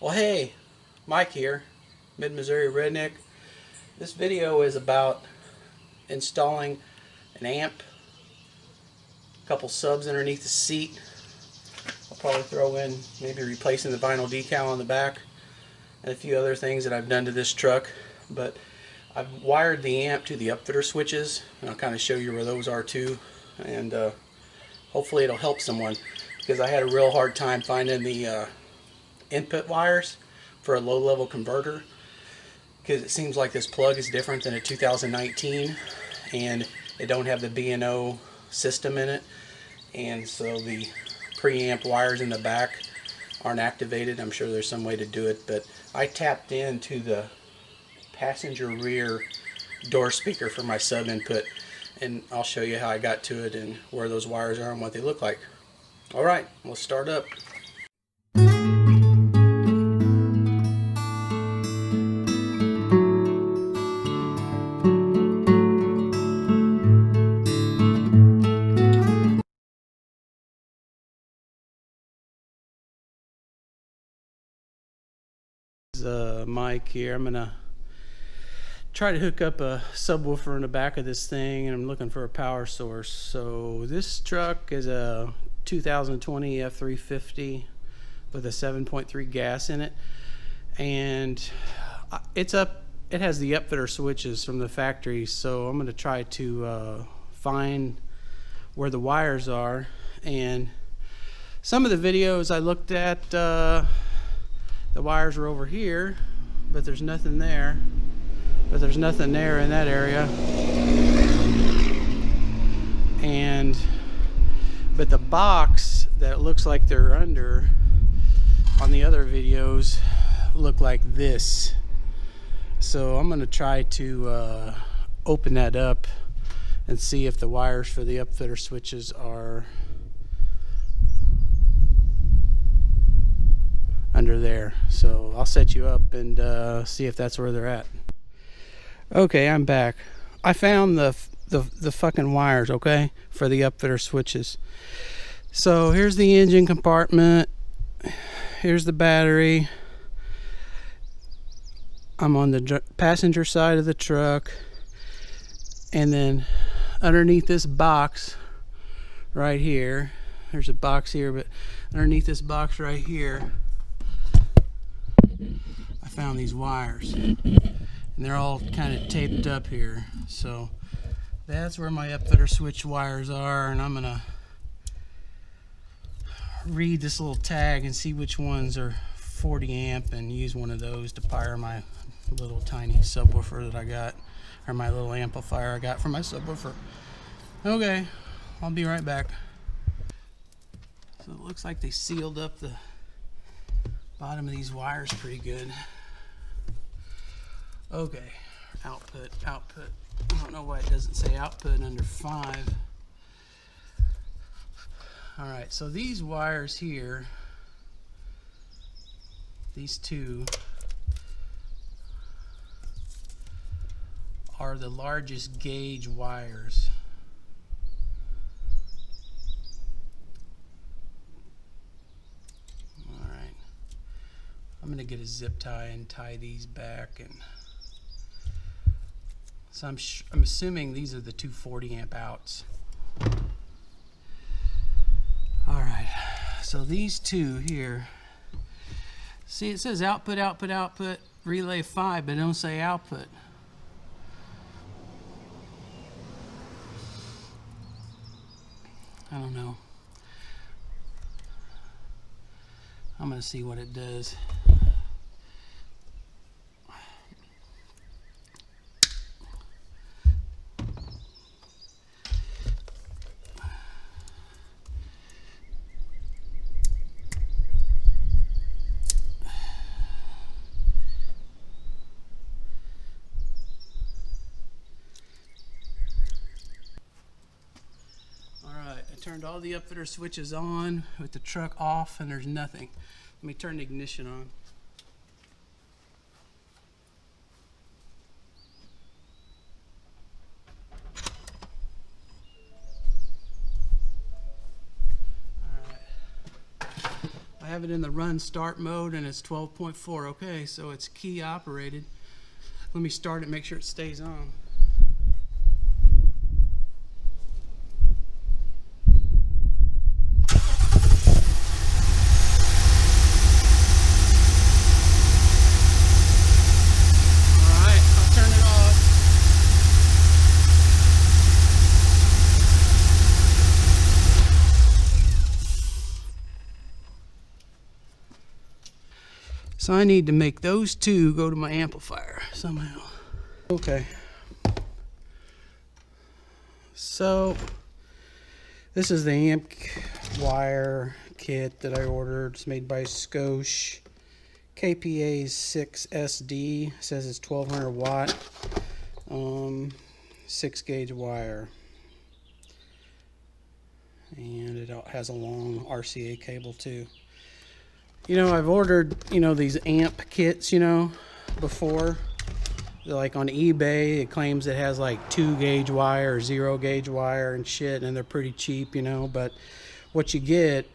Well, hey, Mike here, Mid-Missouri Redneck. This video is about installing an amp, a couple subs underneath the seat. I'll probably throw in maybe replacing the vinyl decal on the back and a few other things that I've done to this truck. But I've wired the amp to the upfitter switches, and I'll kind of show you where those are too, and hopefully it'll help someone, because I had a real hard time finding the input wires for a low-level converter, because it seems like this plug is different than a 2019 and it don't have the B&O system in it, and so the preamp wires in the back aren't activated. I'm sure there's some way to do it, but I tapped into the passenger rear door speaker for my sub input, and I'll show you how I got to it and where those wires are and what they look like. Alright, let's start up. Mike here. I'm gonna try to hook up a subwoofer in the back of this thing, and I'm looking for a power source. So this truck is a 2020 F350 with a 7.3 gas in it, and it has the upfitter switches from the factory, so I'm going to try to find where the wires are. And some of the videos I looked at, the wires are over here, but there's nothing there. But there's nothing there in that area. But the box that looks like they're under on the other videos look like this. So I'm going to try to open that up and see if the wires for the upfitter switches are under there. So I'll set you up and see if that's where they're at. Okay, I'm back. I found the fucking wires, okay, for the upfitter switches. So here's the engine compartment. Here's the battery. I'm on the passenger side of the truck, and then underneath this box right here, there's a box here, but underneath this box right here, I found these wires, and they're all kind of taped up here. So that's where my upfitter switch wires are, and I'm gonna read this little tag and see which ones are 40 amp and use one of those to power my little tiny subwoofer that I got, or my little amplifier I got for my subwoofer. Okay, I'll be right back. So it looks like they sealed up the bottom of these wires pretty good. Okay, output. I don't know why it doesn't say output under 5. Alright, so these wires here, these two, are the largest gauge wires. Alright, I'm going to get a zip tie and tie these back. And so I'm assuming these are the 240 amp outs. Alright, so these two here, see, it says output, relay 5, but it don't say output. I don't know. I'm going to see what it does. Turned all the upfitter switches on with the truck off, and there's nothing. Let me turn the ignition on. Alright. I have it in the run start mode and it's 12.4. Okay, so it's key operated. Let me start it, make sure it stays on. Alright, I'll turn it off. So I need to make those two go to my amplifier somehow. Okay. So this is the amp wire kit that I ordered. It's made by Scosh. KPA 6SD. Says it's 1200 watt. 6 gauge wire. And it has a long RCA cable too. You know, I've ordered, you know, these amp kits, you know, before. Like on eBay, it claims it has like 2 gauge wire or 0 gauge wire and shit, and they're pretty cheap, you know. But what you get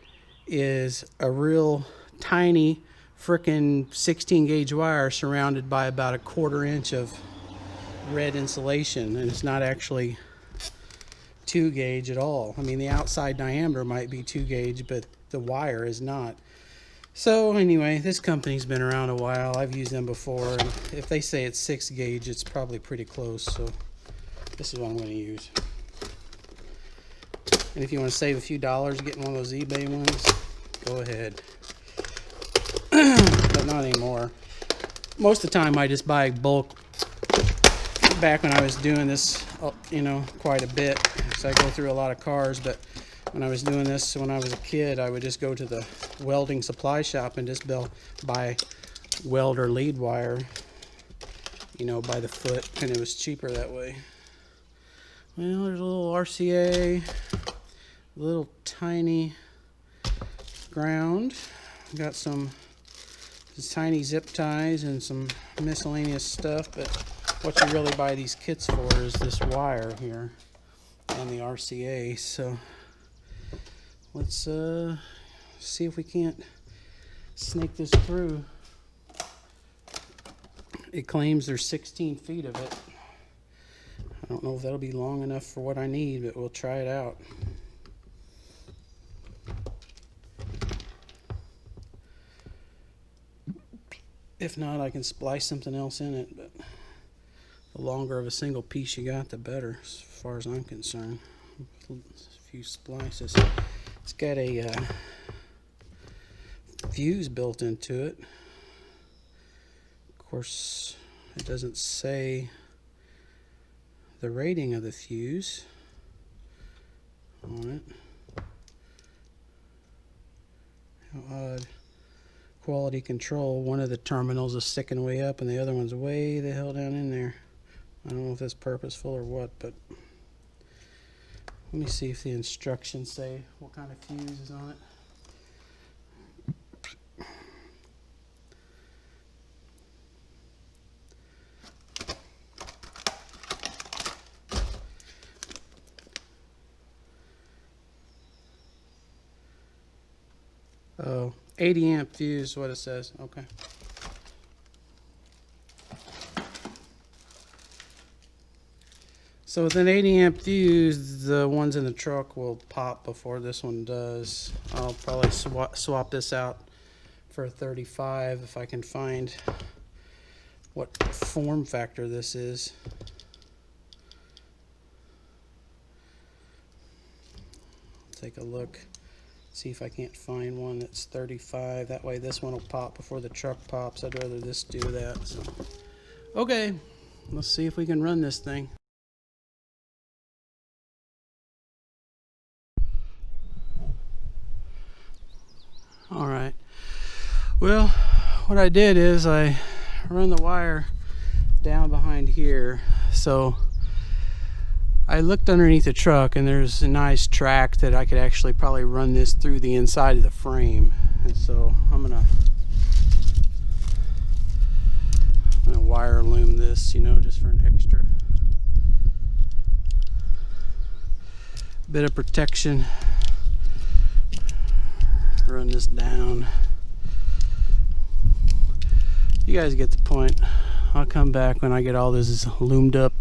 is a real tiny frickin' 16 gauge wire surrounded by about 1/4 inch of red insulation, and it's not actually 2 gauge at all. I mean, the outside diameter might be 2 gauge, but the wire is not. So anyway, this company's been around a while. I've used them before, and if they say it's 6 gauge, it's probably pretty close. So this is what I'm going to use. And if you want to save a few dollars getting one of those eBay ones, go ahead. But not anymore. Most of the time I just buy bulk. Back when I was doing this, you know, quite a bit, because I go through a lot of cars. But when I was doing this when I was a kid, I would just go to the welding supply shop and just buy welder lead wire, you know, by the foot, and it was cheaper that way. Well, there's a little RCA, a little tiny ground. Got some tiny zip ties and some miscellaneous stuff, but what you really buy these kits for is this wire here and the RCA. So let's see if we can't snake this through. It claims there's 16 feet of it. I don't know if that'll be long enough for what I need, but we'll try it out. If not, I can splice something else in it, but the longer of a single piece you got, the better, as far as I'm concerned. A few splices. It's got a fuse built into it. Of course, it doesn't say the rating of the fuse on it. How odd. Quality control. One of the terminals is sticking way up and the other one's way the hell down in there. I don't know if that's purposeful or what, but let me see if the instructions say what kind of fuse is on it. Oh, 80 amp fuse is what it says. Okay. So with an 80 amp fuse, the ones in the truck will pop before this one does. I'll probably swap this out for a 35 if I can find what form factor this is. Take a look, see if I can't find one that's 35. That way this one will pop before the truck pops. I'd rather this do that. So, okay, let's see if we can run this thing. Alright, well, what I did is I run the wire down behind here. So I looked underneath the truck and there's a nice track that I could actually probably run this through the inside of the frame. And so I'm gonna wire loom this, you know, just for an extra bit of protection. Run this down. You guys get the point. I'll come back when I get all this loomed up.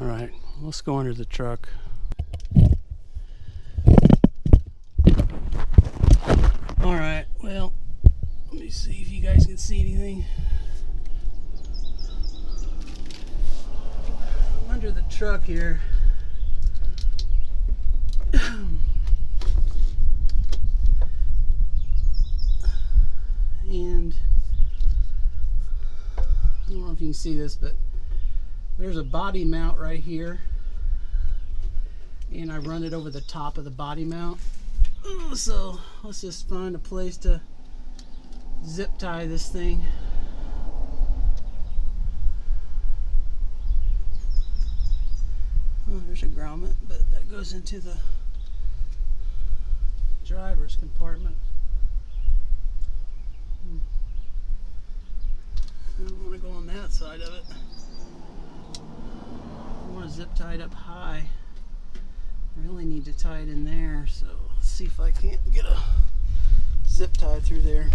All right, let's go under the truck. All right, well, let me see if you guys can see anything. I'm under the truck here. And I don't know if you can see this, but there's a body mount right here, and I run it over the top of the body mount. So let's just find a place to zip tie this thing. Oh, there's a grommet, but that goes into the driver's compartment. I don't want to go on that side of it. I want to zip tie it up high. I really need to tie it in there, so let's see if I can't get a zip tie through there.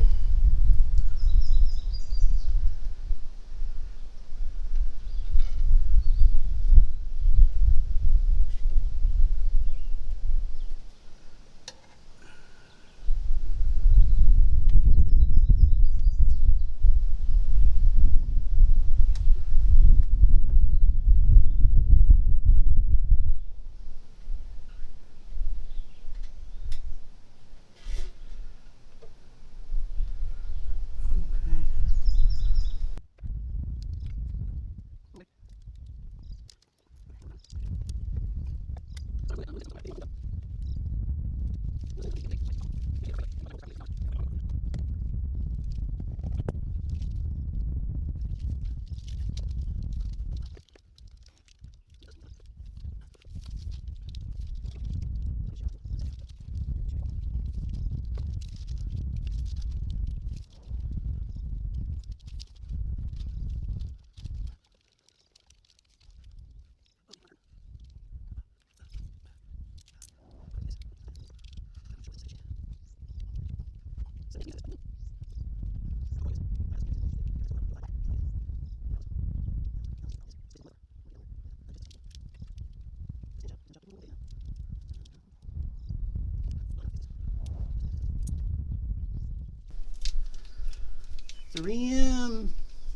.3M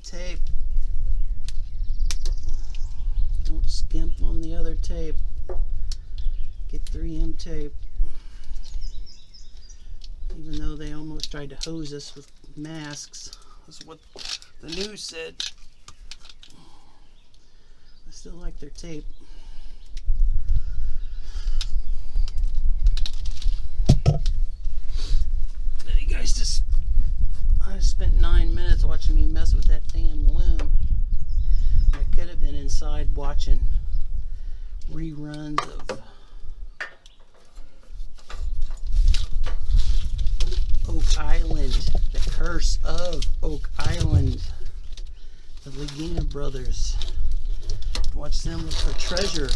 tape. Don't skimp on the other tape. Get 3M tape. Even though they almost tried to hose us with masks. That's what the news said. I still like their tape. You guys just... I spent 9 minutes watching me mess with that damn loom. I could have been inside watching reruns of Oak Island, The Curse of Oak Island, the Lagina brothers. Watch them look for treasure.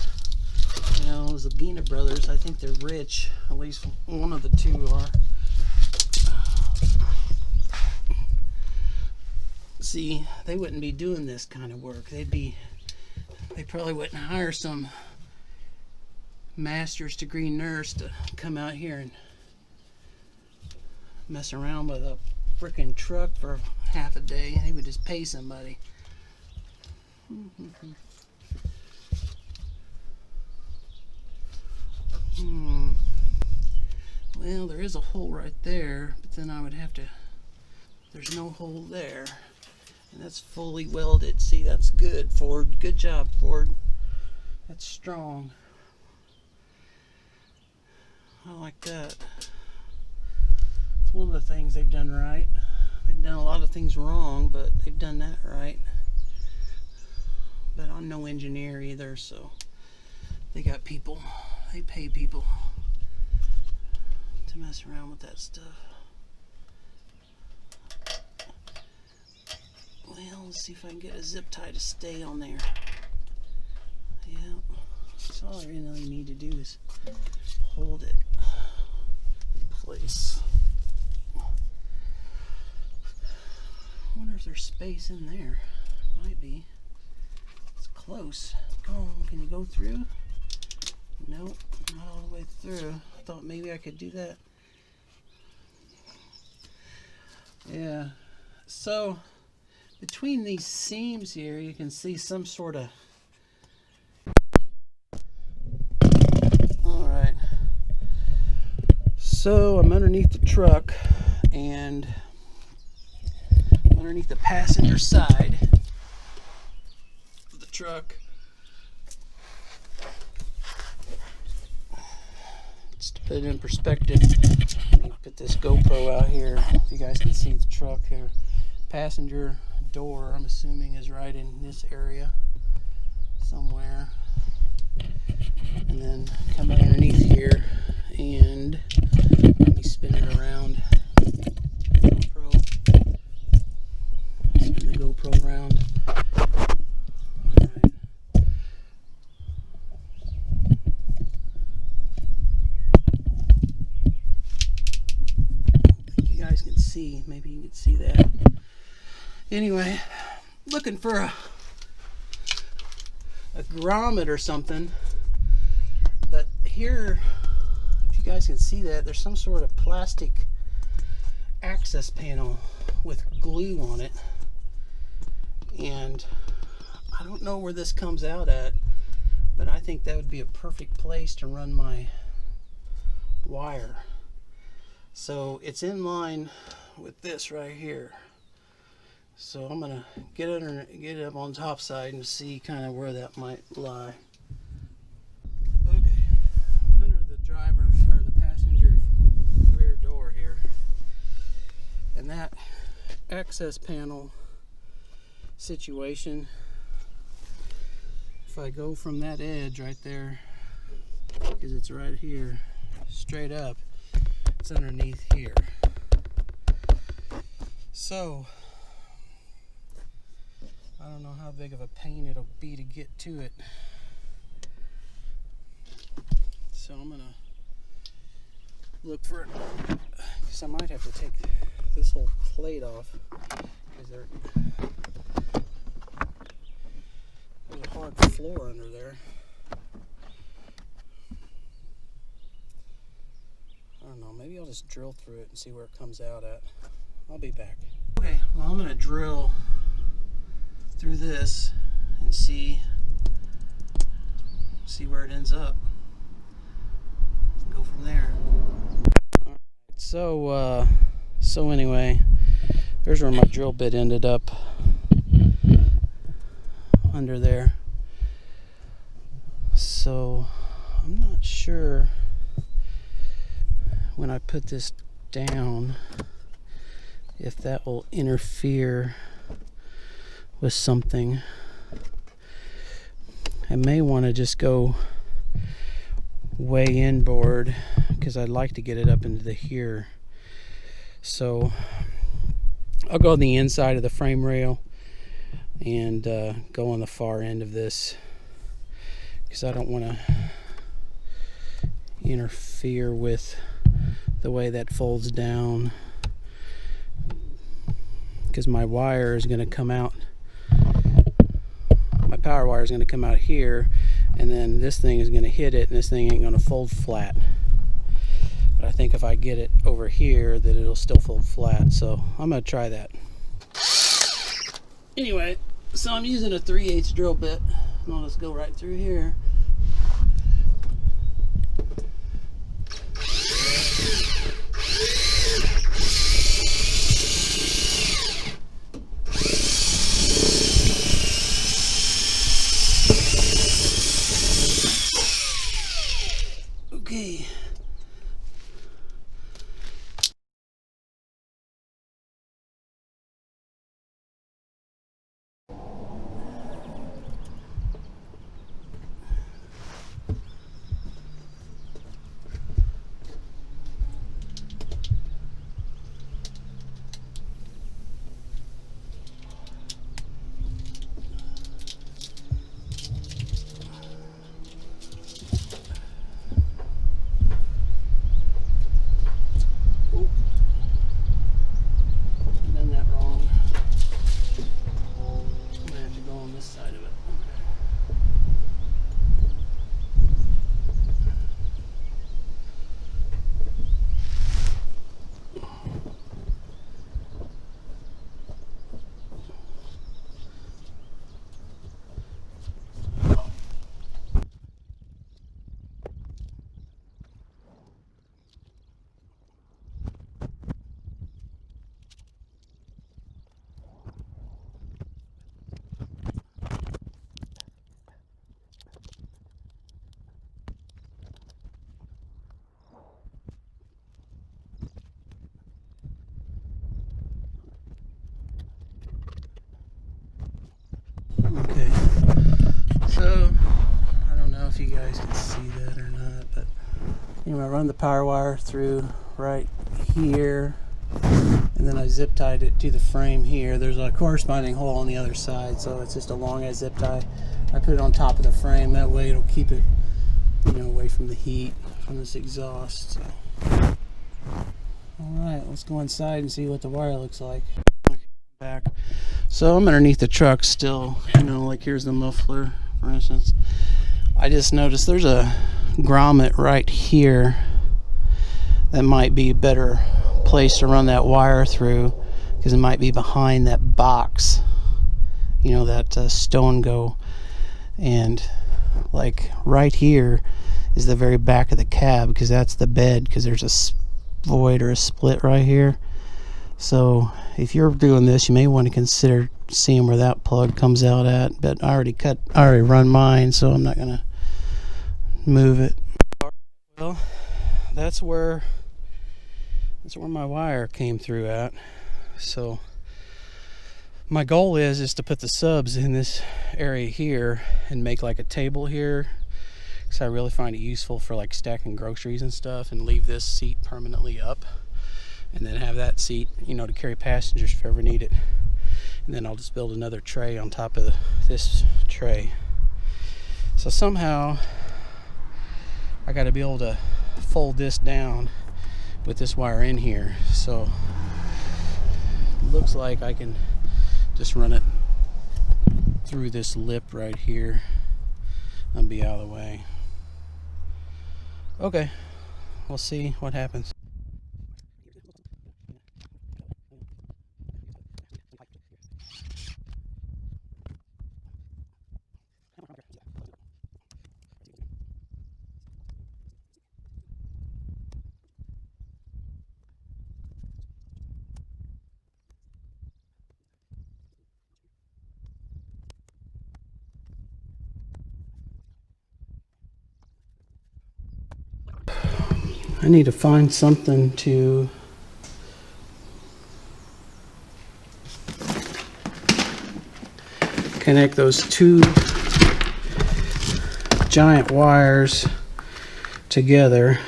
You Well, the Zagina brothers, I think they're rich. At least one of the two are. See, they wouldn't be doing this kind of work. They probably wouldn't hire some master's degree nurse to come out here and mess around with a freaking truck for half a day. They would just pay somebody. Well, there is a hole right there, but then I would have to, there's no hole there, and that's fully welded. See, that's good, Ford. Good job, Ford. That's strong. I like that. It's one of the things they've done right. They've done a lot of things wrong, but they've done that right. But I'm no engineer either, so they got people, they pay people to mess around with that stuff. Well, let's see if I can get a zip tie to stay on there. Yeah, that's all I really need to do is hold it in place. I wonder if there's space in there. Might be. It's close. Oh, can you go through? Nope, not all the way through. I thought maybe I could do that. Yeah, so between these seams here, you can see some sort of, all right, so I'm underneath the truck and underneath the passenger side of the truck. Just to put it in perspective, let me put this GoPro out here if you guys can see the truck here. Passenger door, I'm assuming, is right in this area somewhere, and then come underneath here and let me spin it around. Spin the GoPro around. Alright. I think you guys can see, maybe you can see that. Anyway, looking for a grommet or something, but here, if you guys can see that, there's some sort of plastic access panel with glue on it, and I don't know where this comes out at, but I think that would be a perfect place to run my wire. So it's in line with this right here. So I'm gonna get it up on top side and see kind of where that might lie. Okay, I'm under the driver's or the passenger rear door here, and that access panel situation, if I go from that edge right there, because it's right here, straight up, it's underneath here. So I don't know how big of a pain it'll be to get to it. So I'm gonna look for it, because I might have to take this whole plate off, because there's a hard floor under there. I don't know, maybe I'll just drill through it and see where it comes out at. I'll be back. Okay, well, I'm gonna drill through this and see where it ends up. Go from there. Alright, so anyway, there's where my drill bit ended up, under there. So I'm not sure when I put this down if that will interfere with something. I may want to just go way inboard, because I'd like to get it up into the here. So I'll go on the inside of the frame rail and go on the far end of this, because I don't want to interfere with the way that folds down, because my wire is going to come out, my power wire is going to come out here, and then this thing is going to hit it, and this thing ain't going to fold flat. But I think if I get it over here, that it'll still fold flat, so I'm going to try that. Anyway, so I'm using a 3/8 drill bit, and I'll just go right through here. Okay. Okay, so I don't know if you guys can see that or not, but anyway, I run the power wire through right here, and then I zip tied it to the frame here. There's a corresponding hole on the other side, so it's just a long as zip tie. I put it on top of the frame, that way it'll keep it, you know, away from the heat from this exhaust. So. Alright, let's go inside and see what the wire looks like. Back. So I'm underneath the truck still, you know, like here's the muffler, for instance. I just noticed there's a grommet right here that might be a better place to run that wire through, because it might be behind that box, you know, that stone go, and like right here is the very back of the cab, because that's the bed, because there's a void or a split right here. So if you're doing this, you may want to consider seeing where that plug comes out at, but I already run mine, so I'm not gonna move it. Well, that's where my wire came through at. So my goal is to put the subs in this area here and make like a table here, because I really find it useful for like stacking groceries and stuff, and leave this seat permanently up, and then have that seat, you know, to carry passengers if you ever need it. And then I'll just build another tray on top of this tray. So somehow I got to be able to fold this down with this wire in here. So it looks like I can just run it through this lip right here. I'll be out of the way. Okay, we'll see what happens. I need to find something to connect those two giant wires together.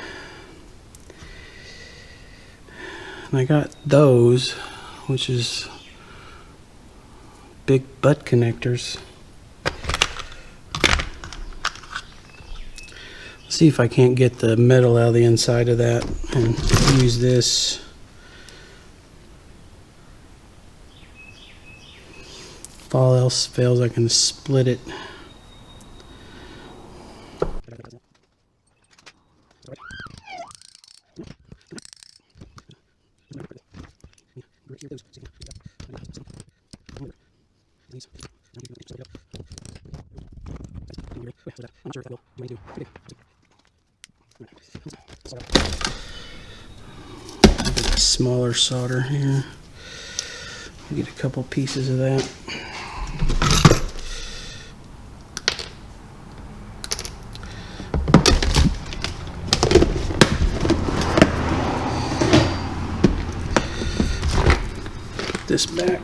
And I got those, which is big butt connectors. See if I can't get the metal out of the inside of that and use this. If all else fails, I can split it. Smaller solder here. Get a couple pieces of that. Put this back.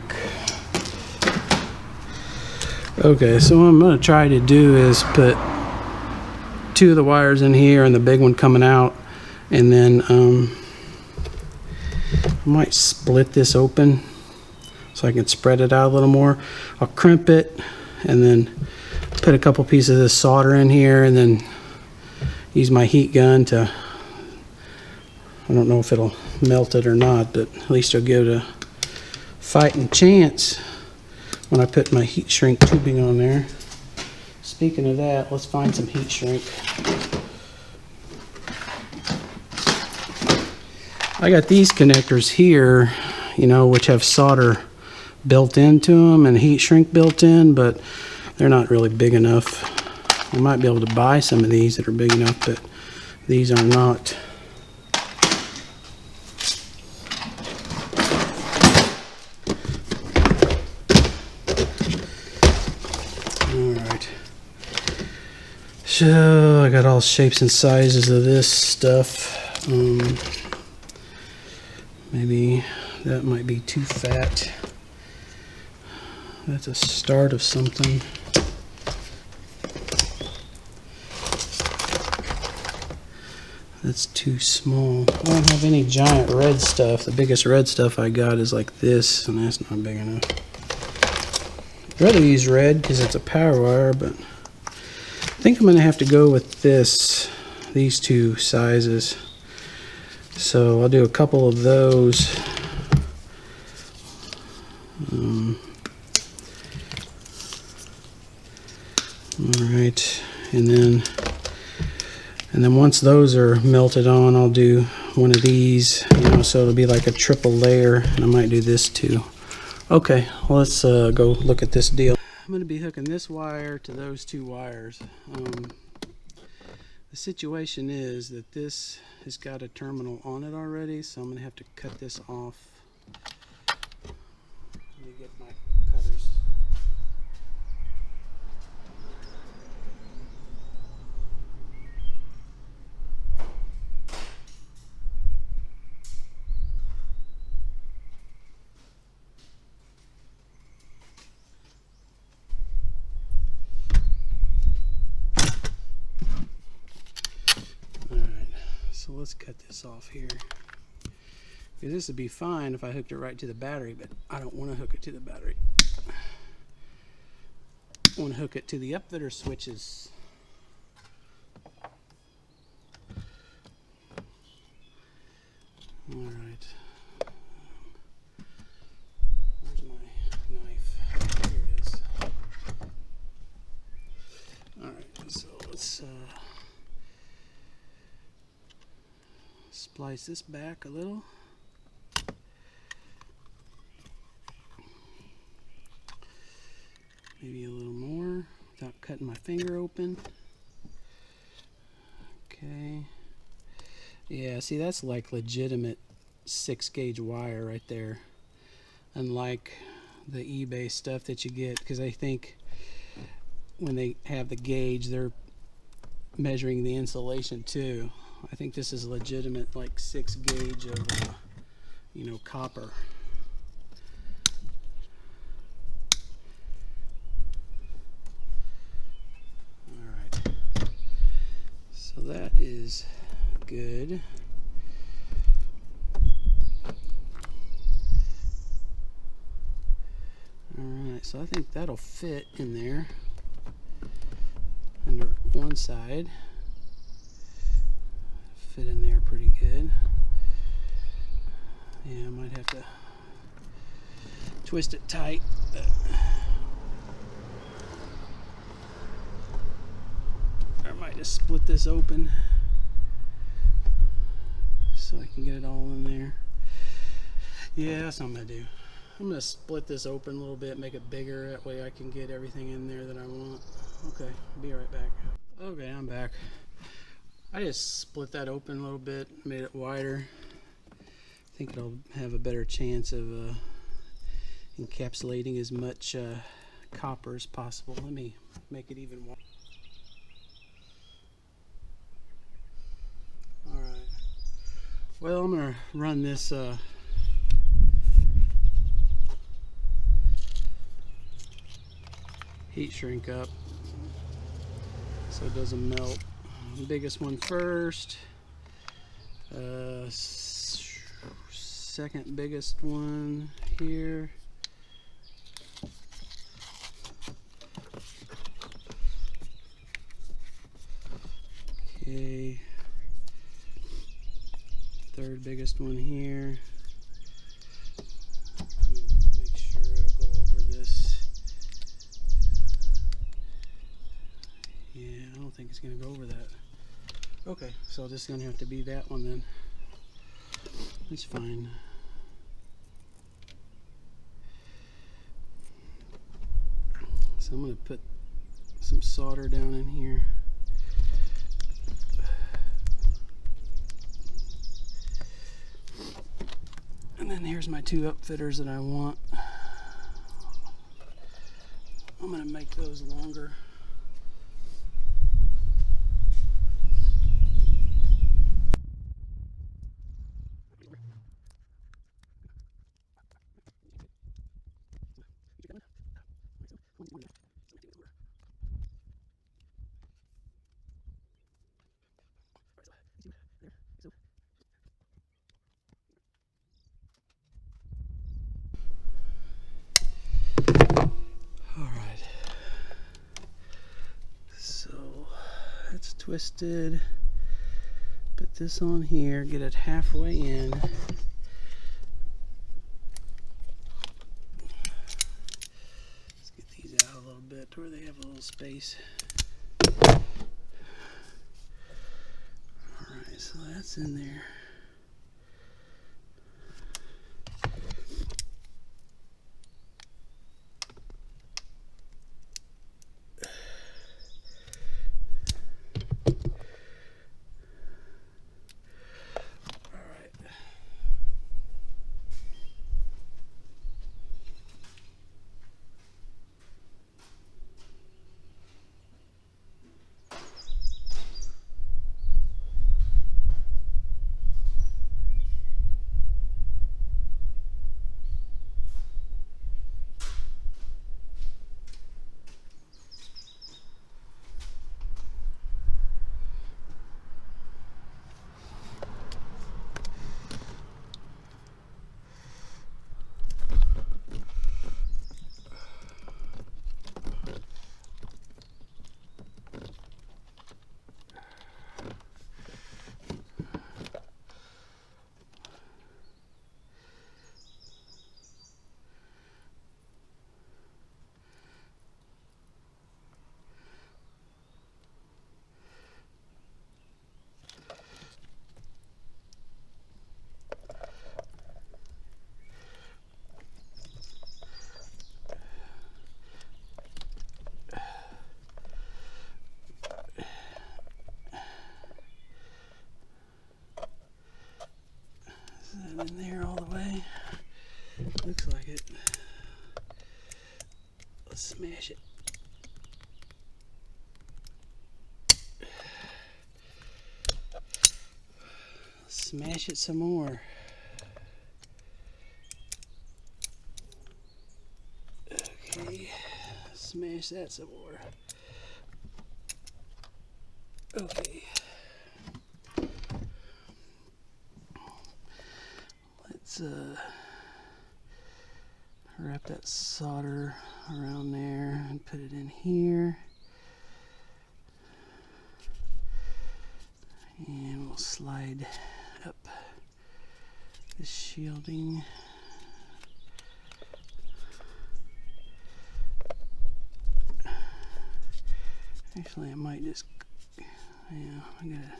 Okay, so what I'm going to try to do is put 2 of the wires in here and the big one coming out, and then I might split this open so I can spread it out a little more. I'll crimp it and then put a couple pieces of this solder in here, and then use my heat gun to, I don't know if it'll melt it or not, but at least I'll give it a fighting chance when I put my heat shrink tubing on there. Speaking of that, let's find some heat shrink. I got these connectors here, you know, which have solder built into them and heat shrink built in, but they're not really big enough. I might be able to buy some of these that are big enough, but these are not. Alright. So I got all shapes and sizes of this stuff. Maybe that might be too fat. That's a start of something. That's too small. I don't have any giant red stuff. The biggest red stuff I got is like this, and that's not big enough. I'd rather use red because it's a power wire, but I think I'm going to have to go with these 2 sizes. So I'll do a couple of those. Alright, and then once those are melted on, I'll do one of these, you know, so it'll be like a triple layer, and I might do this too. Okay, well, let's go look at this deal. I'm going to be hooking this wire to those 2 wires. The situation is that this has got a terminal on it already, so I'm going to have to cut this off. Let me get my cutters. So let's cut this off here. Because this would be fine if I hooked it right to the battery, but I don't want to hook it to the battery. I want to hook it to the upfitter switches. Alright. Where's my knife? Here it is. Alright, so let's splice this back a little. Maybe a little more without cutting my finger open. Okay. Yeah, see, that's like legitimate 6-gauge wire right there. Unlike the eBay stuff that you get, because I think when they have the gauge, they're measuring the insulation too. I think this is legitimate, like 6-gauge of, you know, copper. All right. So that is good. All right. So I think that'll fit in there under one side. fit in there pretty good. Yeah, I might have to twist it tight. Or I might just split this open so I can get it all in there. Yeah, that's what I'm going to do. I'm going to split this open a little bit, make it bigger. That way I can get everything in there that I want. Okay, be right back. Okay, I'm back. I just split that open a little bit, made it wider. I think it'll have a better chance of encapsulating as much copper as possible. Let me make it even wider. Alright. Well, I'm going to run this heat shrink up so it doesn't melt. The biggest one first, second biggest one here, okay, third biggest one here. Make sure it'll go over this. Yeah, I don't think it's going to go over that. Okay, so this is going to have to be that one then. That's fine. So I'm going to put some solder down in here. And then here's my two upfitters that I want. I'm going to make those longer. Alright, so that's twisted. Put this on here, get it halfway in. Let's get these out a little bit to where they have a little space. Alright, so that's in there. In there all the way. Looks like it. Let's smash it. Smash it some more. Okay, smash that some more. Okay. Let's wrap that solder around there and put it in here. And we'll slide up this shielding. Actually, I might just, yeah, I gotta.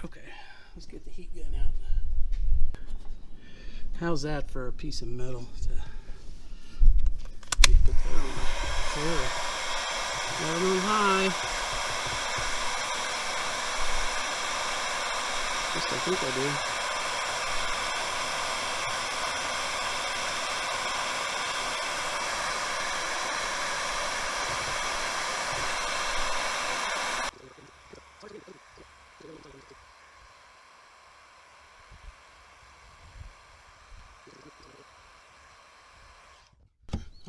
Okay, let's get the heat gun out. How's that for a piece of metal to put that on? There. Got it on high. At least I think I do.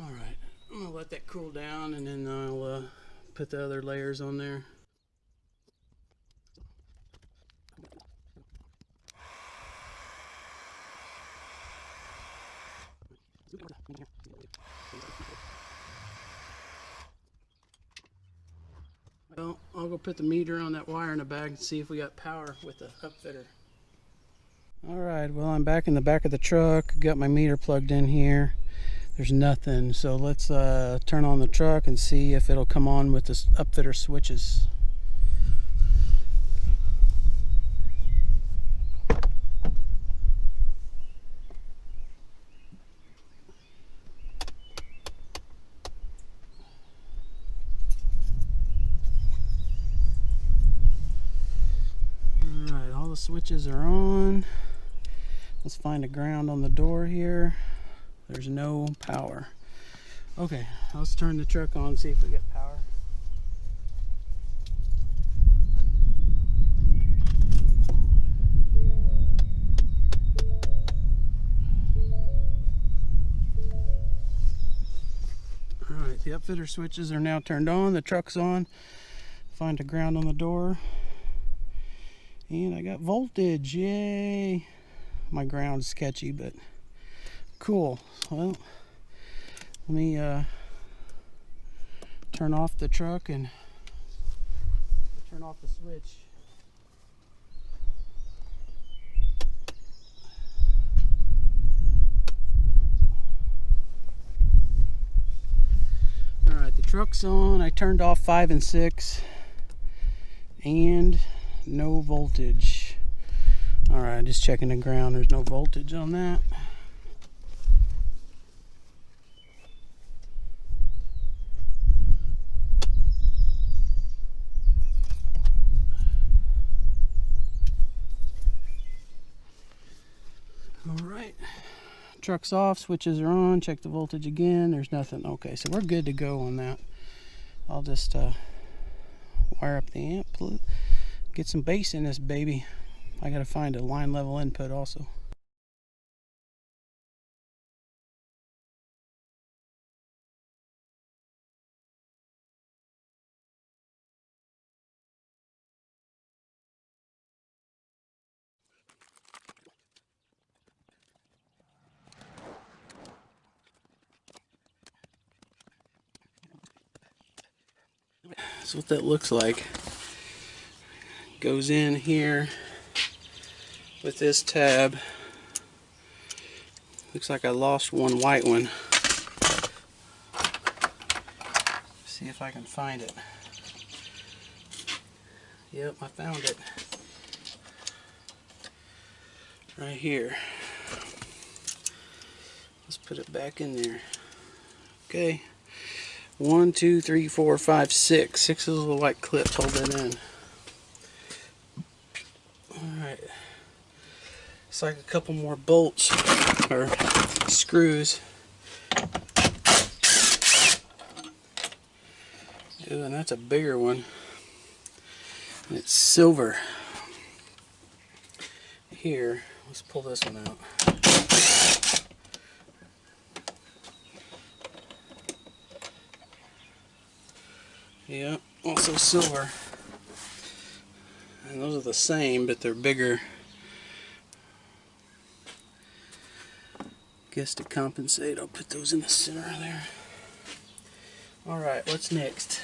Alright, I'm going to let that cool down and then I'll put the other layers on there. Well, I'll go put the meter on that wire in the bag and see if we got power with the upfitter. Alright, well I'm back in the back of the truck, got my meter plugged in here. There's nothing, so let's turn on the truck and see if it'll come on with the upfitter switches. Alright, all the switches are on. Let's find a ground on the door here. There's no power. Okay, let's turn the truck on and see if we get power. Alright, the upfitter switches are now turned on. The truck's on. Find a ground on the door. And I got voltage. Yay! My ground's sketchy, but cool. Well, let me turn off the truck and turn off the switch. Alright, the truck's on. I turned off 5 and 6 and no voltage. Alright, just checking the ground. There's no voltage on that. Alright, truck's off, switches are on, check the voltage again, there's nothing. Okay, so we're good to go on that. I'll just wire up the amp, get some bass in this baby. I gotta find a line level input also. That's what that looks like. Goes in here with this tab. Looks like I lost one white one. See if I can find it. Yep, I found it. Right here. Let's put it back in there. Okay. 1, 2, 3, 4, 5, 6. 6 of the little white clips. Hold that in. Alright. It's like a couple more bolts or screws. Ooh, and that's a bigger one. And it's silver. Here, let's pull this one out. Yeah, also silver. And those are the same, but they're bigger. guess to compensate, I'll put those in the center there. Alright, what's next?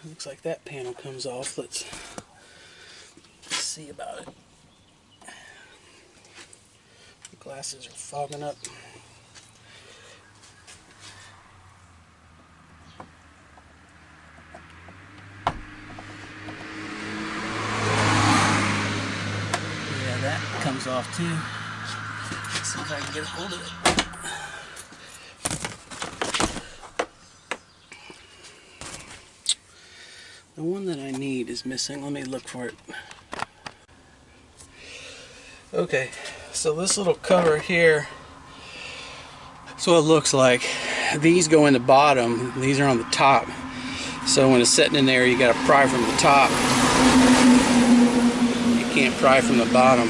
Looks like that panel comes off. Let's see about it. The glasses are fogging up. Yeah, that comes off too. Let's see if I can get a hold of it. The one that I need is missing. Let me look for it. Okay, so this little cover here, that's what it looks like. These go in the bottom, these are on the top. So when it's sitting in there, you gotta pry from the top. You can't pry from the bottom.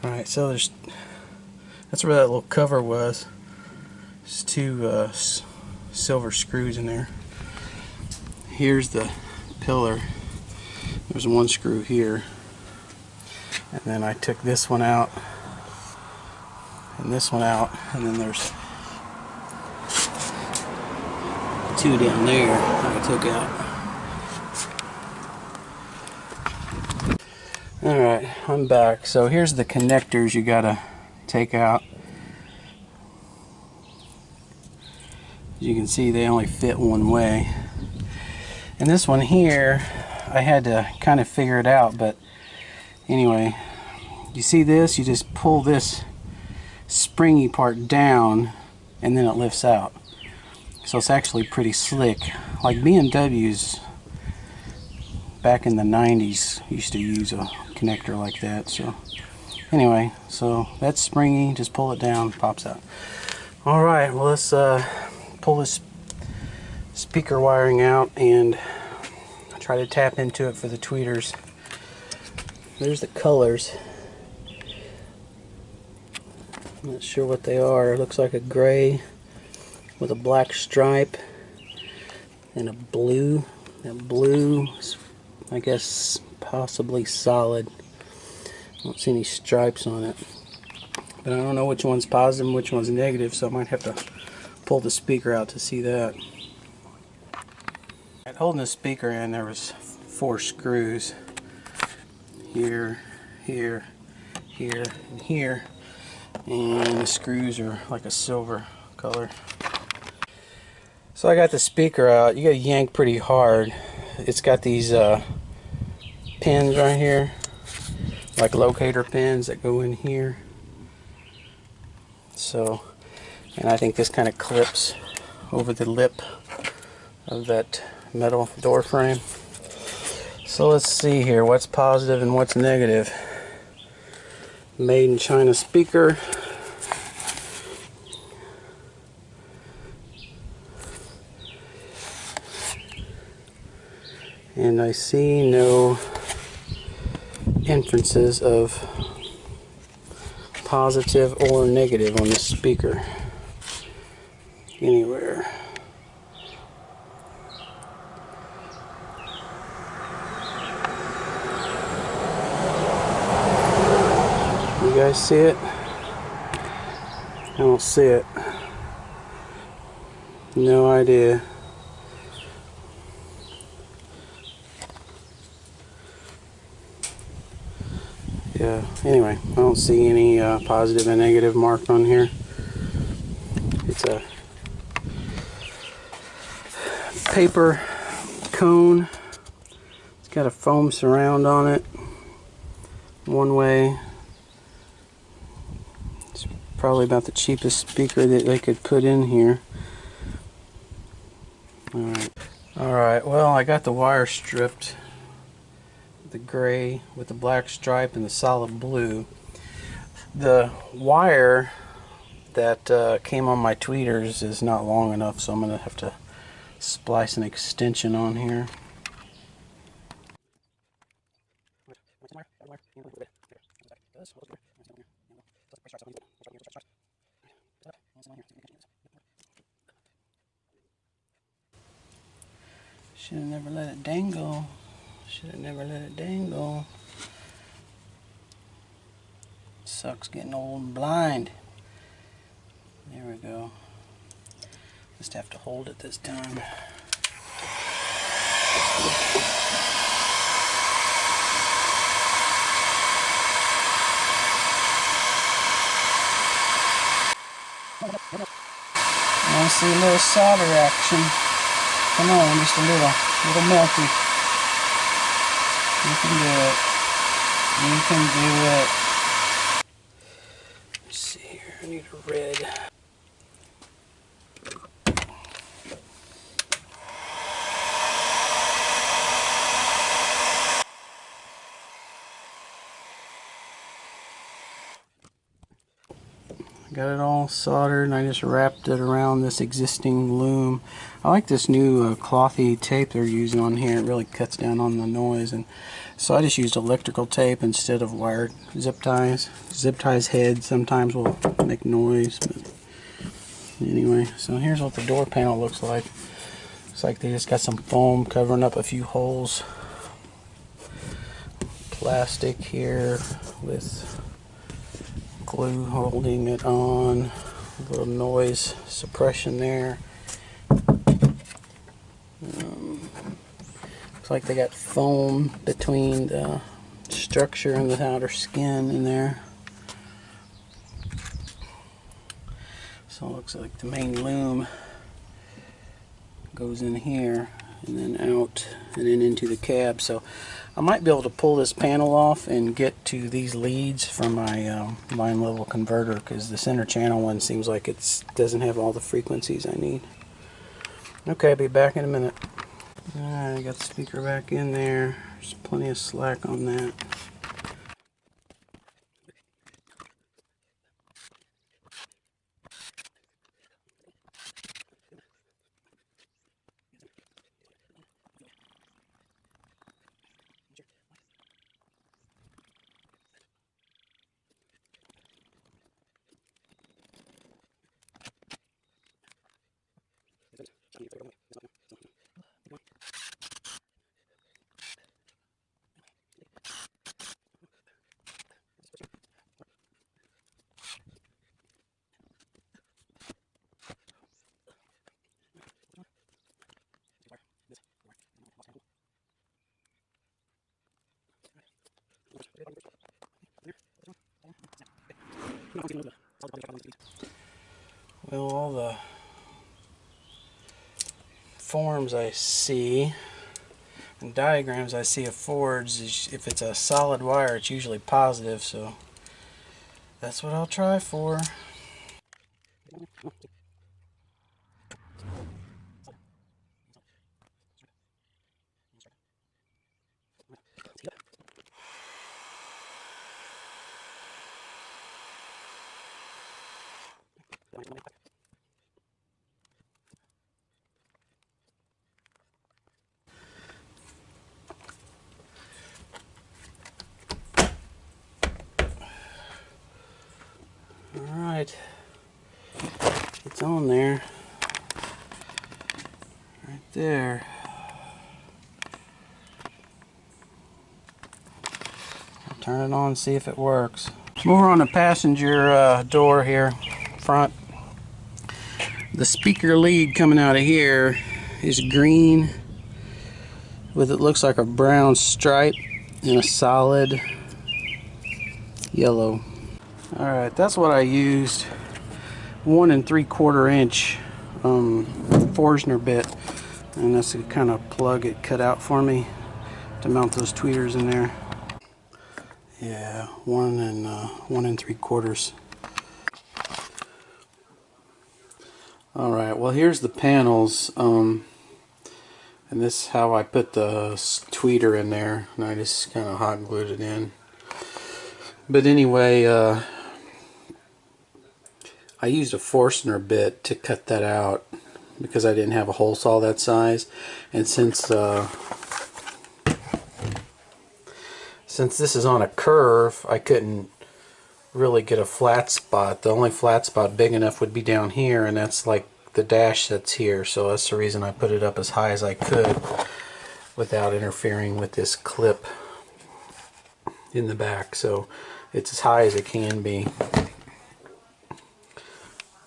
Alright, so that's where that little cover was. There's two silver screws in there. Here's the pillar. There's one screw here. And then I took this one out and this one out, and then there's two down there that I took out. Alright, I'm back. So here's the connectors you gotta take out. As you can see, they only fit one way. And this one here, I had to kind of figure it out, but anyway, you see this? You just pull this springy part down and then it lifts out. So it's actually pretty slick. Like BMWs back in the 90s used to use a connector like that. So anyway, so that's springy, just pull it down, pops out. Alright, well let's pull this speaker wiring out and try to tap into it for the tweeters. There's the colors. I'm not sure what they are. It looks like a gray with a black stripe and a blue. That blue is, I guess, possibly solid. I don't see any stripes on it. But I don't know which one's positive and which one's negative, so I might have to pull the speaker out to see that. Holding the speaker in, there was 4 screws. Here, here, here, and here. And the screws are like a silver color. So I got the speaker out. You gotta yank pretty hard. It's got these pins right here, like locator pins that go in here. So, and I think this kind of clips over the lip of that metal door frame. So let's see here, what's positive and what's negative. Made in China speaker. And I see no inferences of positive or negative on this speaker anywhere. You guys see it? I don't see it. No idea. Yeah, anyway, I don't see any positive and negative marked on here. It's a paper cone. It's got a foam surround on it. One way. It's probably about the cheapest speaker that they could put in here. Alright, well, I got the wire stripped. The gray with the black stripe and the solid blue. The wire that came on my tweeters is not long enough, so I'm going to have to splice an extension on here. Should have never let it dangle. Should have never let it dangle. Sucks getting old and blind. There we go. Just have to hold it this time. I want to see a little solder action. Come on, just a little melty. You can do it. You can do it. Let's see here, I need a red. Got it all soldered and I just wrapped it around this existing loom. I like this new clothy tape they're using on here. It really cuts down on the noise, and so I just used electrical tape instead of wired zip ties. Zip ties head sometimes will make noise, but anyway, so here's what the door panel looks like. Looks like they just got some foam covering up a few holes. Plastic here with glue holding it on, a little noise suppression there. Looks like they got foam between the structure and the outer skin in there. So it looks like the main loom goes in here and then out and then into the cab. So I might be able to pull this panel off and get to these leads from my line level converter, because the center channel one seems like it doesn't have all the frequencies I need. Okay, I'll be back in a minute. Alright, I got the speaker back in there. There's plenty of slack on that. Well, all the forms I see and diagrams I see of Fords, if it's a solid wire, it's usually positive, so that's what I'll try for. Alright, it's on there, right there. I'll turn it on and see if it works. Over on the passenger door here, front, the speaker lead coming out of here is green with it looks like a brown stripe and a solid yellow. Alright, that's what I used. 1 3/4 inch Forstner bit, and that's the kind of plug it cut out for me to mount those tweeters in there. Yeah, 1 3/4. Alright, well here's the panels, and this is how I put the tweeter in there, and I just kind of hot glued it in. But anyway, I used a Forstner bit to cut that out because I didn't have a hole saw that size, and since this is on a curve, I couldn't really get a flat spot. The only flat spot big enough would be down here, and that's like the dash that's here. So that's the reason I put it up as high as I could without interfering with this clip in the back. So it's as high as it can be.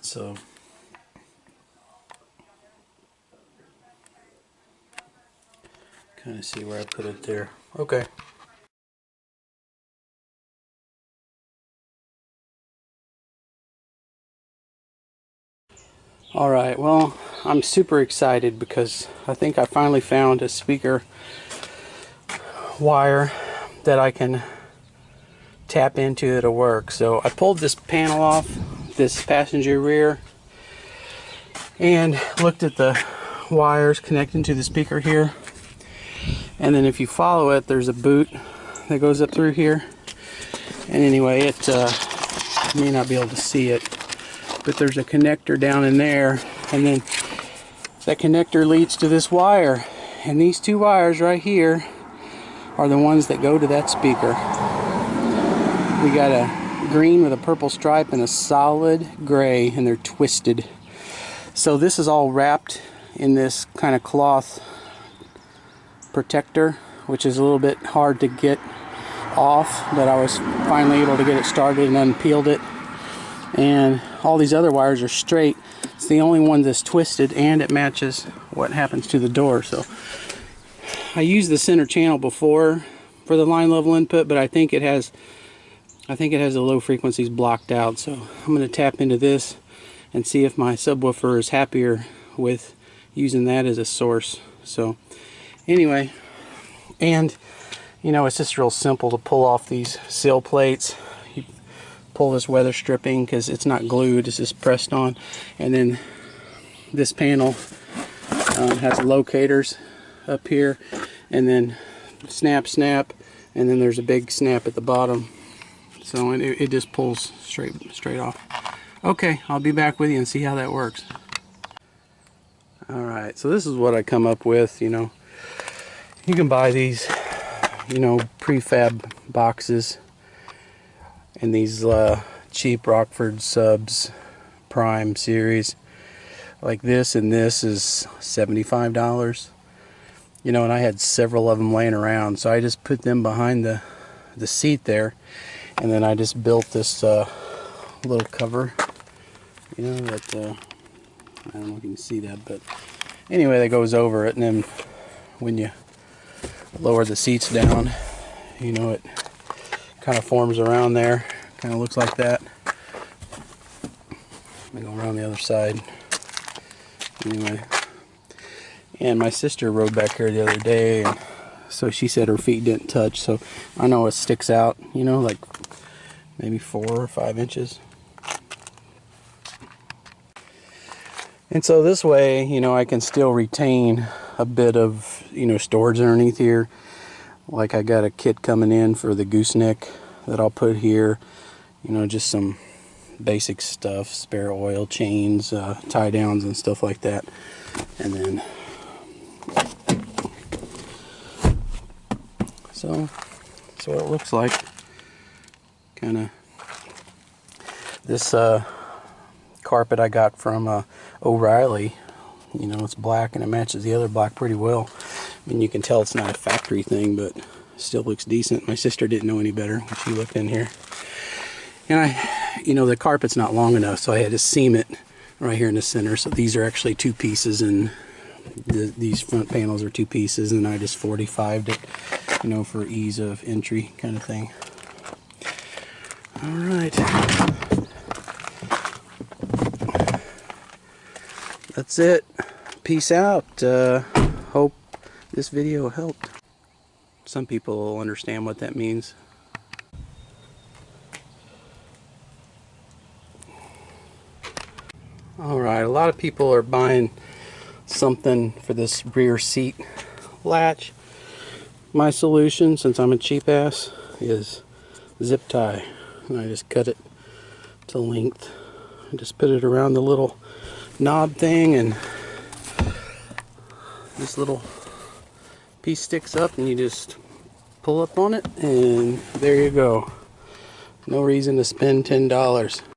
So kind of see where I put it there. Okay. Alright, well, I'm super excited because I think I finally found a speaker wire that I can tap into that'll work. So I pulled this panel off, this passenger rear, and looked at the wires connecting to the speaker here. And then if you follow it, there's a boot that goes up through here. And anyway, it you may not be able to see it, but there's a connector down in there, and then that connector leads to this wire, and these two wires right here are the ones that go to that speaker. We got a green with a purple stripe and a solid gray, and they're twisted. So this is all wrapped in this kind of cloth protector, which is a little bit hard to get off, but I was finally able to get it started and unpeeled it. And all these other wires are straight. It's the only one that's twisted, and it matches what happens to the door. So I used the center channel before for the line level input, but I think it has the low frequencies blocked out. So I'm going to tap into this and see if my subwoofer is happier with using that as a source. So anyway, and you know, it's just real simple to pull off these sill plates. You pull this weather stripping because it's not glued, it's just pressed on, and then this panel has locators up here, and then snap, and then there's a big snap at the bottom. So it just pulls straight off. Okay, I'll be back with you and see how that works. Alright, so this is what I come up with. You know, you can buy these, you know, prefab boxes and these cheap Rockford Subs Prime series like this, and this is $75. You know, and I had several of them laying around, so I just put them behind the seat there, and then I just built this little cover, you know, that I don't know if you can see that, but anyway, that goes over it, and then when you lower the seats down, you know, it kind of forms around there, kind of looks like that. Let me go around the other side. Anyway, and my sister rode back here the other day, and so she said her feet didn't touch, so I know it sticks out, you know, like maybe 4 or 5 inches. And so this way, you know, I can still retain a bit of, you know, storage underneath here. Like I got a kit coming in for the gooseneck that I'll put here, you know, just some basic stuff, spare oil, chains, tie downs and stuff like that. And then so that's what it looks like. Kind of this carpet I got from O'Reilly, you know, it's black and it matches the other black pretty well. I mean, you can tell it's not a factory thing, but still looks decent. My sister didn't know any better when she looked in here. And you know, the carpet's not long enough, so I had to seam it right here in the center. So these are actually 2 pieces, and these front panels are 2 pieces, and I just 45'd it, you know, for ease of entry kind of thing. All right. That's it. Peace out. Hope this video helped. Some people will understand what that means. Alright, a lot of people are buying something for this rear seat latch. My solution, since I'm a cheap ass, is zip tie. And I just cut it to length. I just put it around the little knob thing, and this little piece sticks up, and you just pull up on it, and there you go. No reason to spend $10.